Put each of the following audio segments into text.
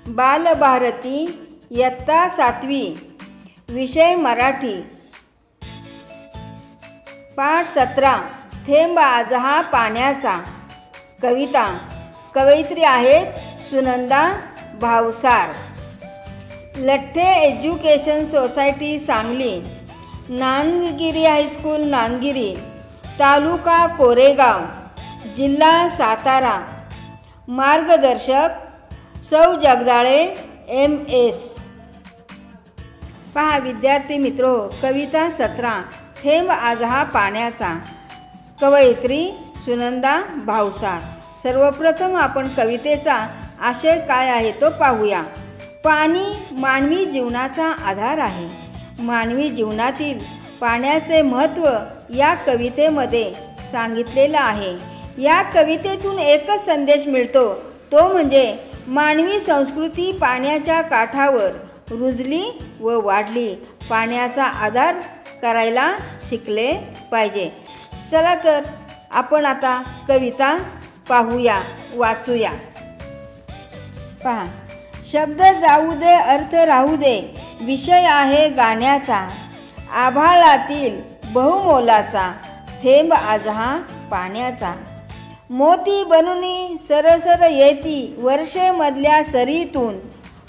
बालभारती इयत्ता 7वी विषय मराठी पाठ 17 थेंब आज हा पाण्याचा। कविता कवयित्री आहेत Sunanda Bhavsar. Latthe education society Sangli, Nandgiri high school Nandgiri, taluka Koregaon, जिल्हा सातारा। मार्गदर्शक सौ जगदाळे MS। पहा विद्यार्थी मित्रो, कविता 17 थेंब आज हा पाण्याचा। कवयित्री सुनंदा भावसार। सर्वप्रथम आपण कवितेचा आशय काय आहे तो पाहूया। पाणी मानवी जीवनाचा आधार आहे। मानवी जीवनातील पाण्याचे महत्त्व या कवितेमध्ये सांगितलेलं आहे। या कवितेतून एकच संदेश मिळतो, तो म्हणजे मानवी संस्कृती पाण्याच्या काठावर रुजली व वाढली। पाण्याचा आदर करायला शिकले पाहिजे। चला तर आपण आता कविता पाहूया, वाचूया। पहा, शब्द जाऊ दे अर्थ राहू दे, विषय आहे गाण्याचा। आभाळातील बहुमोलाचा, थेंब आज हा पाण्याचा। मोती बनूनी सरसर येती, वर्षे मधल्या सरीतून।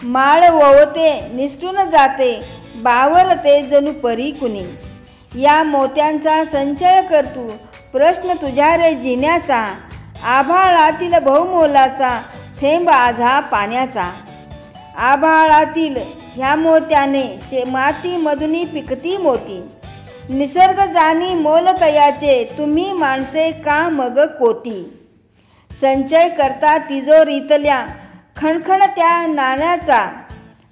माळ ववते निसटून जाते, बावरते जणू परी कुणी। या मोत्यांचा संचय करतू, प्रश्न तुझ्या रे जिण्याचा। आभाळातील बहुमोलाचा, थेंब आज हा पाण्याचा। आभाळातील ह्या मोत्याने मातीमधून पिकती मोती। निसर्ग जाणी मोल तयाचे, तुम्ही माणसे का मग कोती। संचय करता तिजोरीतल्या खणखणत्या नाण्याचा।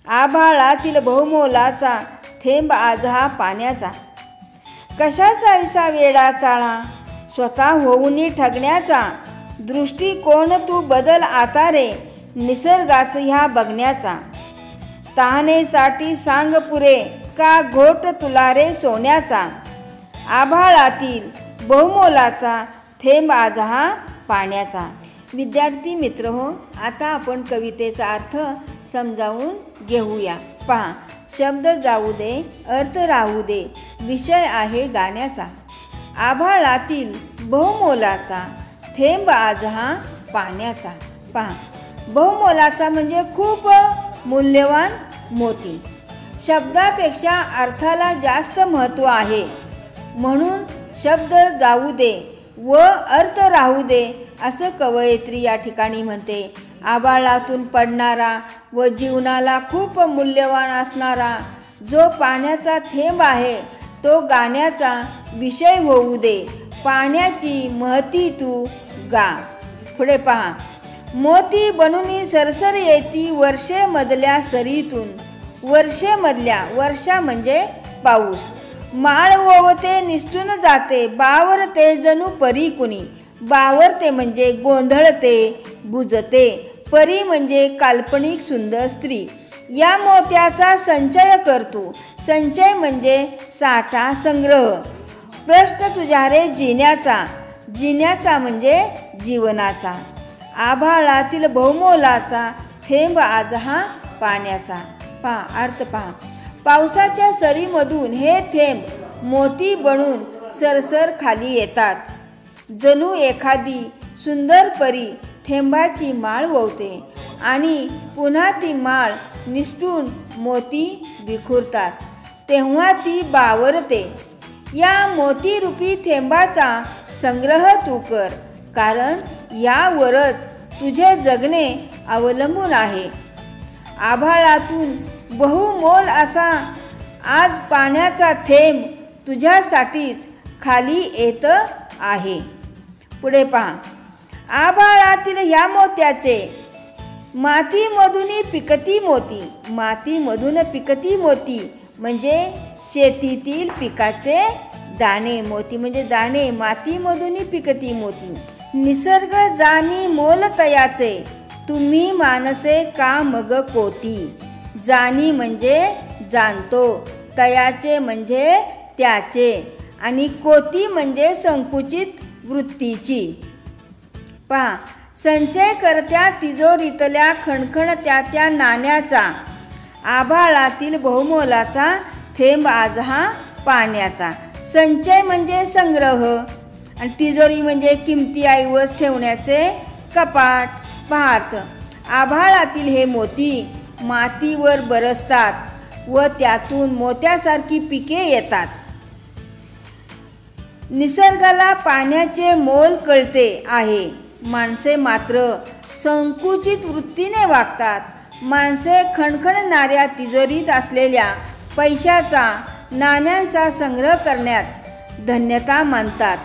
आभाळातील बहुमोलाचा, थेंब आज हा पाण्याचा। कशाचा वेडा चाळा, स्वतः होऊनी ठगण्याचा। दृष्टिकोन तू बदल आता रे, निसर्गास ह्या बघण्याचा। तहानेसाठी सांग पुरे, का घोट तुला रे सोन्याचा। आभाळातील बहुमोलाचा, थेंब आज हा पाण्याचा। विद्यार्थी मित्र हो, आता आपण कवितेचा अर्थ समजावून घेऊया। पहा, शब्द जाऊ दे अर्थ राहू दे, विषय आहे गाण्याचा। आभाळातील बहुमोलाचा, थेंब आज हा पाण्याचा। पहा, बहुमोलाचा म्हणजे खूप मूल्यवान मोती। शब्दापेक्षा अर्थाला जास्त महत्त्व आहे, म्हणून शब्द जाऊ दे व अर्थ राहू दे असं कवयित्री या ठिकाणी म्हणते। आभाळातून पडणारा व जीवनाला खूप मूल्यवान असणारा जो पाण्याचा थेंब आहे, तो गाण्याचा विषय होऊ दे। पाण्याची महती तू गा। पुढे पहा, मोती बनूनी सरसर येती, वर्षे मधल्या सरीतून। वर्षे मधल्या, वर्षा म्हणजे पाऊस। माळ ववते निसटून जाते, बावरते जणू परी कुणी। बावरते म्हणजे गोंधळते, बुजते। परी म्हणजे काल्पनिक सुंदर स्त्री। या मोत्याचा संचय करतो, संचय म्हणजे साठा संग्रह। प्रश्न तुझ्या रे जिण्याचा, जिण्याचा म्हणजे जीवनाचा। आभाळातील बहुमोलाचा, थेंब आज हा पाण्याचा। पहा अर्थ पहा, पावसाच्या सरीमधून हे थेंब मोती बनून सरसर खाली येतात। जणू एखादी सुंदर परी थेंबाची माळ ववते आणि पुन्हा ती माळ निसटून मोती विखुरतात, तेव्हा ती बावरते। या मोतीरूपी थेंबाचा संग्रह तू कर, कारण यावरच तुझे जगणे अवलंबून आहे। आभाळातून बहुमोल असा आज पाण्याचा थेंब तुझ्यासाठीच खाली येत आहे। पुढे पहा, आभाळातील ह्या मोत्याचे मातीमधून पिकती मोती। मातीमधून पिकती मोती म्हणजे शेतीतील पिकाचे दाणे। मोती म्हणजे दाणे, मातीमधून पिकती मोती। निसर्ग जाणी मोल तयाचे, तुम्ही माणसे का मग कोती। जाणी म्हणजे जाणतो, तयाचे म्हणजे त्याचे, आणि कोती म्हणजे संकुचित वृत्तीची। पहा, संचय करत्या तिजोरीतल्या खणखणत्या त्या नाण्याचा, आभाळातील बहुमोलाचा थेंब आज हा पाण्याचा. संचय म्हणजे संग्रह आणि तिजोरी म्हणजे किमती ऐवज ठेवण्याचे कपाट. पार्थ, आभाळातील हे मोती मातीवर बरसतात व त्यातून मोत्यासारखी पिके येतात. निसर्गाला पाण्याचे मोल कळते आहे, माणसे मात्र संकुचित वृत्तीने वागतात. माणसे खणखणणाऱ्या तिजोरीत असलेल्या पैशाचा, नाण्यांचा संग्रह करण्यात धन्यता मानतात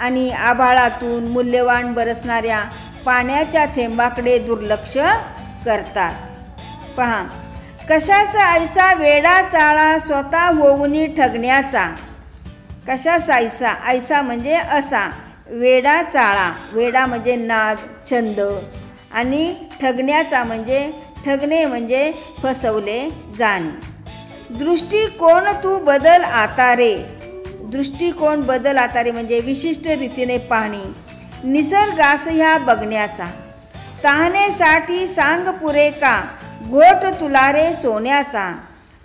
आणि आभाळातून मूल्यवान बरसणाऱ्या पाण्याच्या थेंबाकडे दुर्लक्ष करतात. पहा, कशाचा ऐसा वेडा चाळा स्वतः होऊनी ठगण्याचा. कशाचा ऐसा, ऐसा म्हणजे असा, वेडा चाळा, वेडा म्हणजे नाद, छंद, आणि ठगण्याचा म्हणजे ठगणे म्हणजे फसवले जाणे. दृष्टिकोन तू बदल आता रे. दृष्टिकोन बदल आता रे म्हणजे विशिष्ट रीतीने पाहणे. निसर्गास ह्या बघण्याचा. तहानेसाठी सांग पुरे का, घोट तुला रे सोन्याचा.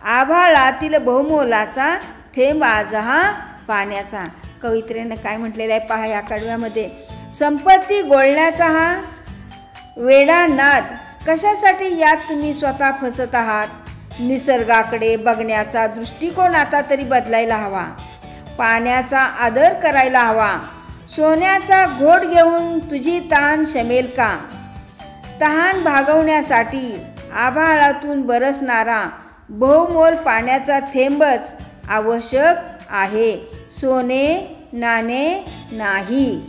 आभाळातील बहुमोलाचा थेंब आज हा पाण्याचा. कवित्रीनं काय म्हटलेलं आहे पहा या कडव्यामध्ये. संपत्ती गोळण्याचा हा वेडा नाद. कशासाठी यात तुम्ही स्वतः फसत आहात. निसर्गाकडे बघण्याचा दृष्टिकोन आता तरी बदलायला हवा. पाण्याचा आदर करायला हवा. सोन्याचा घोट घेऊन तुझी तहान शमेल का. तहान भागवण्यासाठी आभाळातून बरसणारा बहुमोल पाण्याचा थेंबच आवश्यक आहे, सोने नाणे नाही.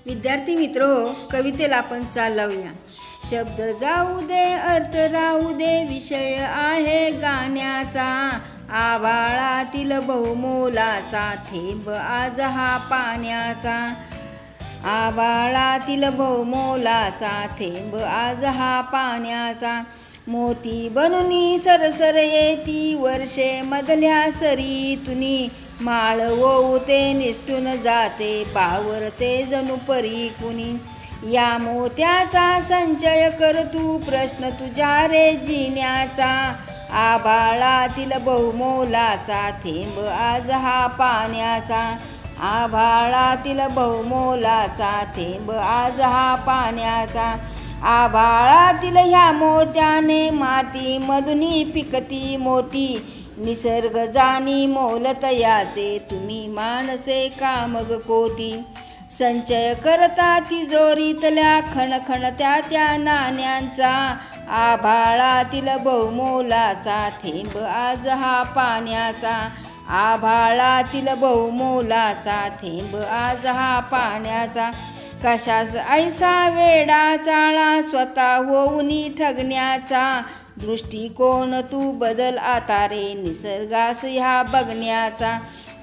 विद्यार्थी मित्रो, कवितेला आपण चाल लावूया. शब्द जाऊ दे, अर्थ राहू दे, विषय आहे गाण्याचा. आभाळातील बहुमोलाचा थेंब आज हा पाण्याचा. आभाळातील बहुमोलाचा थेंब आज हा पाण्याचा. मोती बनूनी सरसर येती वर्षे मधल्या सरीतुनी. माळ ओवते निष्ठून जाते पावरते जणू परी कुणी. या मोत्याचा संचय कर तू प्रश्न तुझ्या रे जिण्याचा. आभाळातील बहुमोलाचा थेंब आज हा पाण्याचा. आभाळातील बहुमोलाचा थेंब आज हा पाण्याचा. आभाळातील ह्या मोत्याने माती मधुनी पिकती मोती. निसर्ग जाणी मोलत याचे तुम्ही मानसे का मग कोती. संचय करता तिजोरीतल्या खणखणत्या त्या नाण्यांचा. आभाळातील बहुमोलाचा थेंब आज हा पाण्याचा. आभाळातील बहुमोलाचा थेंब आज हा पाण्याचा. कशास ऐसा वेडा चाळा स्वतः होऊनी ठगण्याचा. दृष्टिकोन तू बदल आता रे निसर्गास ह्या बघण्याचा.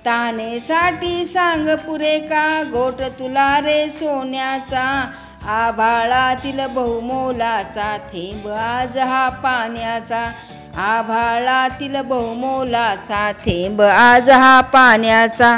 तानेसाठी सांग पुरे का, घोट तुला रे सोन्याचा. आभाळातील बहुमोलाचा थेंब आज हा पाण्याचा. आभाळातील बहुमोलाचा थेंब आज हा पाण्याचा.